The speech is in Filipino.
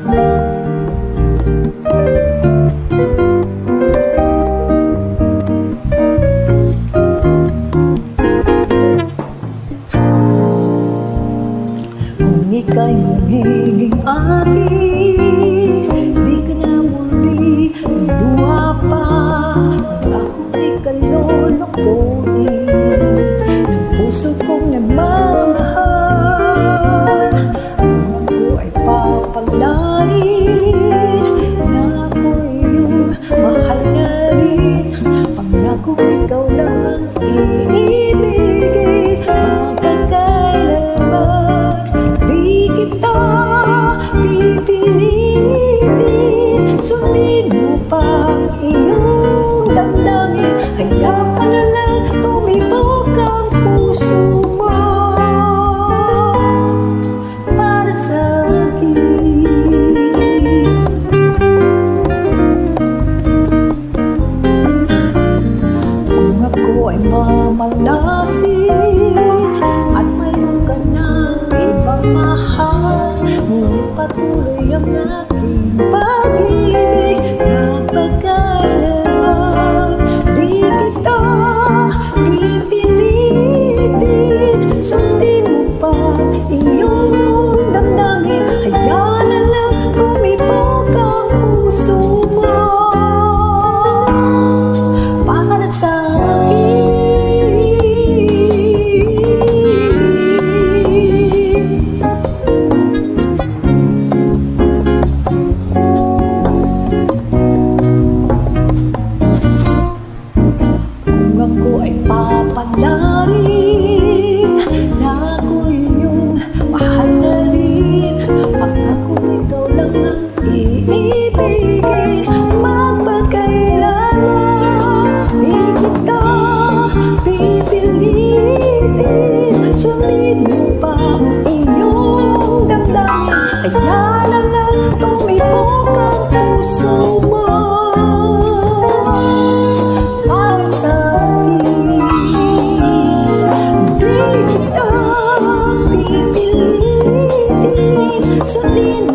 Kung ika'y magiging akin, di ka na muli luha pa. Ako ay kalolokohin ng puso kong nagmamahal. Kung ako ay papalarin na ako'y iyong mahal na rin. Pangako ikaw lang ang iibigin magpagkailanman. Di kita pipilitin, sundin mo pang iyong damdamin. Hayaan ka na lang tumibok ang puso mo para sa akin. Kung ako ay mamalasin at mayroon ka ng ibang mahal, ngunit patuloy ang aking pag-ibig magpagkailanman. Di kita pipilitin, sundin mo pa iyong damdamin. Hayaan na lang tumibok ang puso mo para sa akin. Kung ako ay papalarin na ako'y iyong mahal na rin. Pangako ikaw lang ang iibigin magpagkailanman. Di kita pipilitin, sundin mo pa iyong damdamin. Hayaan na lang tumibok ang puso mo para sa akin. Di kita pipilitin, sundin